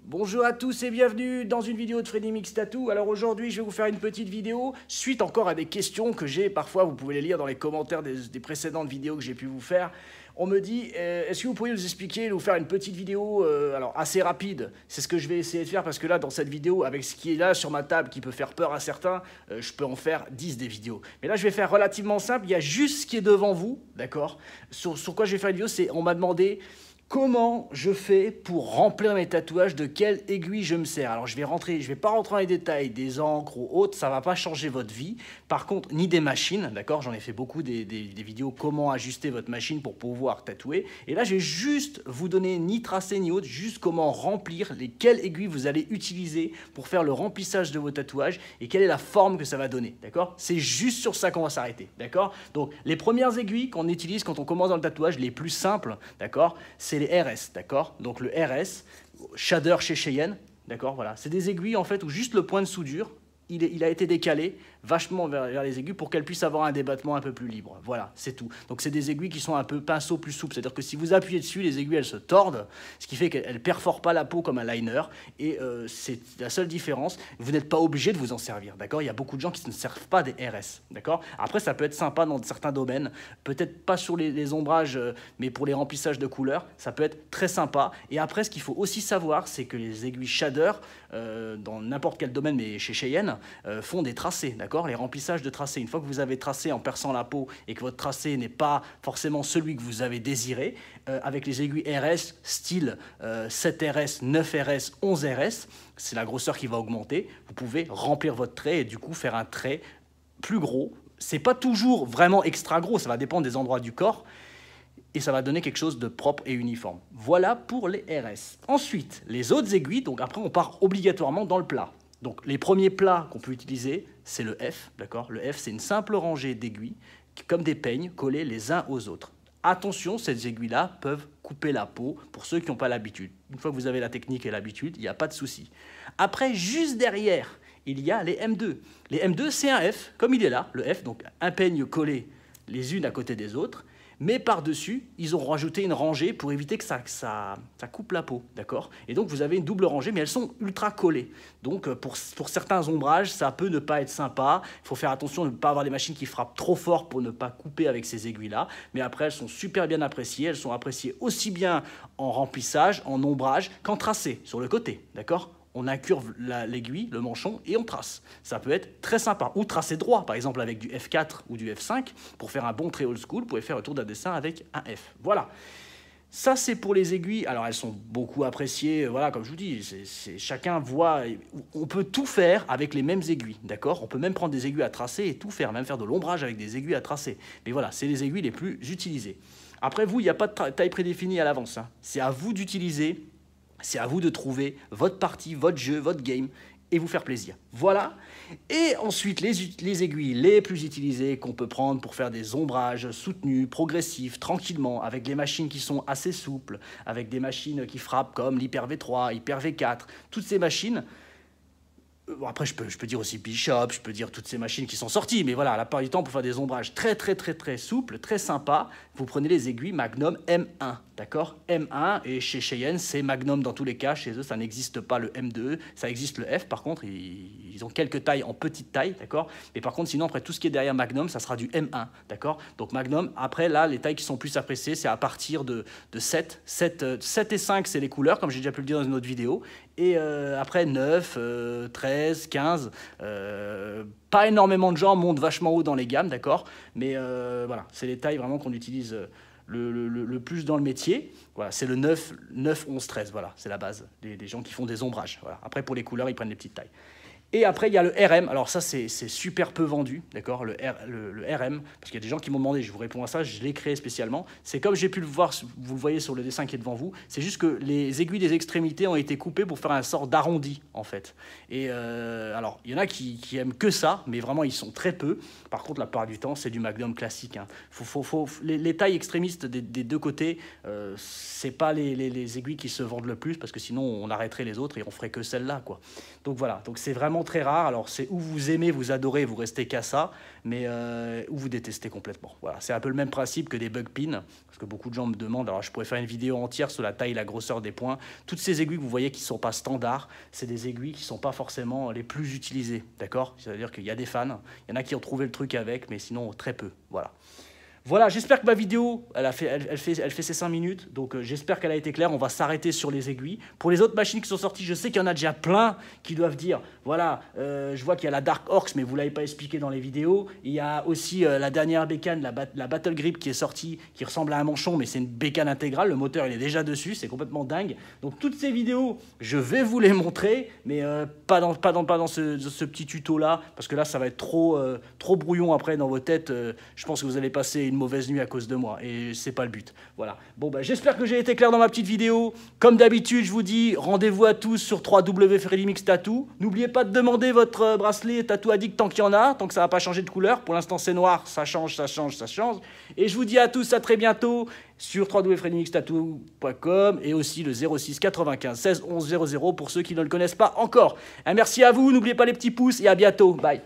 Bonjour à tous et bienvenue dans une vidéo de Freddy Mix Tattoo. Alors aujourd'hui je vais vous faire une petite vidéo suite encore à des questions que j'ai parfois, vous pouvez les lire dans les commentaires des précédentes vidéos que j'ai pu vous faire. On me dit, est-ce que vous pourriez nous expliquer, nous faire une petite vidéo alors assez rapide. C'est ce que je vais essayer de faire parce que là dans cette vidéo, avec ce qui est là sur ma table qui peut faire peur à certains, je peux en faire 10 des vidéos. Mais là je vais faire relativement simple, il y a juste ce qui est devant vous, d'accord. Sur quoi je vais faire une vidéo, c'est on m'a demandé comment je fais pour remplir mes tatouages, de quelle aiguille je me sers. Alors je vais pas rentrer dans les détails des encres ou autres, ça va pas changer votre vie. Par contre, ni des machines, d'accord, j'en ai fait beaucoup des vidéos comment ajuster votre machine pour pouvoir tatouer. Et là, je vais juste vous donner ni tracé ni autre, juste comment remplir, quelles aiguilles vous allez utiliser pour faire le remplissage de vos tatouages et quelle est la forme que ça va donner, d'accord. C'est juste sur ça qu'on va s'arrêter, d'accord. Donc les premières aiguilles qu'on utilise quand on commence dans le tatouage, les plus simples, d'accord, c'est les RS, d'accord. Donc le RS, shader chez Cheyenne, d'accord, voilà. C'est des aiguilles en fait où juste le point de soudure, il a été décalé vachement vers les aiguilles pour qu'elles puissent avoir un débattement un peu plus libre. Voilà, c'est tout. Donc c'est des aiguilles qui sont un peu pinceau plus souples, c'est-à-dire que si vous appuyez dessus, les aiguilles elles se tordent, ce qui fait qu'elles ne perforent pas la peau comme un liner, et c'est la seule différence. Vous n'êtes pas obligé de vous en servir, d'accord. Il y a beaucoup de gens qui ne servent pas des RS, d'accord. Après ça peut être sympa dans certains domaines, peut-être pas sur les ombrages, mais pour les remplissages de couleurs, ça peut être très sympa. Et après ce qu'il faut aussi savoir, c'est que les aiguilles shader, dans n'importe quel domaine, mais chez Cheyenne, font des tracés, d'accord, les remplissages de tracés. Une fois que vous avez tracé en perçant la peau et que votre tracé n'est pas forcément celui que vous avez désiré, avec les aiguilles RS, style 7RS, 9RS, 11RS, c'est la grosseur qui va augmenter, vous pouvez remplir votre trait et du coup faire un trait plus gros. C'est pas toujours vraiment extra gros, ça va dépendre des endroits du corps, et ça va donner quelque chose de propre et uniforme. Voilà pour les RS. Ensuite, les autres aiguilles, donc après on part obligatoirement dans le plat. Donc les premiers plats qu'on peut utiliser, c'est le F, d'accord. Le F, c'est une simple rangée d'aiguilles, comme des peignes, collés les uns aux autres. Attention, ces aiguilles-là peuvent couper la peau pour ceux qui n'ont pas l'habitude. Une fois que vous avez la technique et l'habitude, il n'y a pas de souci. Après, juste derrière, il y a les M2. Les M2, c'est un F, comme il est là, le F, donc un peigne collé les unes à côté des autres. Mais par-dessus, ils ont rajouté une rangée pour éviter que ça coupe la peau, d'accord. Et donc, vous avez une double rangée, mais elles sont ultra collées. Donc, pour certains ombrages, ça peut ne pas être sympa. Il faut faire attention de ne pas avoir des machines qui frappent trop fort pour ne pas couper avec ces aiguilles-là. Mais après, elles sont super bien appréciées. Elles sont appréciées aussi bien en remplissage, en ombrage, qu'en tracé, sur le côté, d'accord. On incurve l'aiguille, le manchon, et on trace. Ça peut être très sympa. Ou tracer droit, par exemple avec du F4 ou du F5. Pour faire un bon trait old school, vous pouvez faire autour d'un dessin avec un F. Voilà. Ça, c'est pour les aiguilles. Alors, elles sont beaucoup appréciées. Voilà, comme je vous dis, chacun voit. On peut tout faire avec les mêmes aiguilles, d'accord. On peut même prendre des aiguilles à tracer et tout faire, même faire de l'ombrage avec des aiguilles à tracer. Mais voilà, c'est les aiguilles les plus utilisées. Après, vous, il n'y a pas de taille prédéfinie à l'avance, hein. C'est à vous d'utiliser. C'est à vous de trouver votre partie, votre jeu, votre game et vous faire plaisir. Voilà. Et ensuite, les aiguilles les plus utilisées qu'on peut prendre pour faire des ombrages soutenus, progressifs, tranquillement, avec les machines qui sont assez souples, avec des machines qui frappent comme l'Hyper V3, Hyper V4, toutes ces machines. Bon, après, je peux dire aussi Bishop, je peux dire toutes ces machines qui sont sorties, mais voilà, à la part du temps, pour faire des ombrages très souples, très sympas, vous prenez les aiguilles Magnum M1, d'accord. M1, et chez Cheyenne, c'est Magnum dans tous les cas, chez eux, ça n'existe pas le M2, ça existe le F, par contre, ils ont quelques tailles en petite taille, d'accord, mais par contre, sinon, après, tout ce qui est derrière Magnum, ça sera du M1, d'accord. Donc Magnum, après, là, les tailles qui sont plus appréciées, c'est à partir de 7 et 5, c'est les couleurs, comme j'ai déjà pu le dire dans une autre vidéo, et après 9, 13, 15, pas énormément de gens montent vachement haut dans les gammes, d'accord. Mais voilà, c'est les tailles vraiment qu'on utilise le plus dans le métier. Voilà, c'est le 9, 11, 13, voilà, c'est la base des gens qui font des ombrages. Voilà. Après, pour les couleurs, ils prennent les petites tailles. Et après, il y a le RM. Alors ça, c'est super peu vendu, d'accord, le RM, parce qu'il y a des gens qui m'ont demandé, je vous réponds à ça, je l'ai créé spécialement. C'est comme j'ai pu le voir, vous le voyez sur le dessin qui est devant vous, c'est juste que les aiguilles des extrémités ont été coupées pour faire un sort d'arrondi, en fait. Et alors, il y en a qui aiment que ça, mais vraiment, ils sont très peu. Par contre, la plupart du temps, c'est du Magnum classique, hein. Les tailles extrémistes des deux côtés, c'est pas les aiguilles qui se vendent le plus, parce que sinon, on arrêterait les autres et on ferait que celle-là, quoi. Donc voilà, donc c'est vraiment vraiment très rare. Alors c'est où vous aimez, vous adorez, vous restez qu'à ça, mais où vous détestez complètement. Voilà, c'est un peu le même principe que des bug pins, parce que beaucoup de gens me demandent, alors je pourrais faire une vidéo entière sur la taille et la grosseur des points. Toutes ces aiguilles que vous voyez qui ne sont pas standards, c'est des aiguilles qui ne sont pas forcément les plus utilisées, d'accord? C'est-à-dire qu'il y a des fans, il y en a qui ont trouvé le truc avec, mais sinon très peu, voilà. Voilà, j'espère que ma vidéo, elle fait ses 5 minutes, donc j'espère qu'elle a été claire. On va s'arrêter sur les aiguilles. Pour les autres machines qui sont sorties, je sais qu'il y en a déjà plein qui doivent dire, voilà, je vois qu'il y a la Dark Orcs, mais vous ne l'avez pas expliqué dans les vidéos. Il y a aussi la dernière bécane, la Battle Grip qui est sortie, qui ressemble à un manchon, mais c'est une bécane intégrale. Le moteur, il est déjà dessus, c'est complètement dingue. Donc toutes ces vidéos, je vais vous les montrer, mais pas dans ce petit tuto-là, parce que là, ça va être trop brouillon après dans vos têtes. Je pense que vous allez passer une mauvaise nuit à cause de moi et c'est pas le but. Voilà. Bon bah j'espère que j'ai été clair dans ma petite vidéo. Comme d'habitude, je vous dis rendez-vous à tous sur www.fredimixtattoo. N'oubliez pas de demander votre bracelet Tattoo Addict tant qu'il y en a, tant que ça va pas changer de couleur. Pour l'instant c'est noir, ça change, ça change, ça change. Et je vous dis à tous à très bientôt sur www.fredimixtattoo.com et aussi le 06 95 16 11 00 pour ceux qui ne le connaissent pas encore. Un merci à vous, n'oubliez pas les petits pouces et à bientôt. Bye.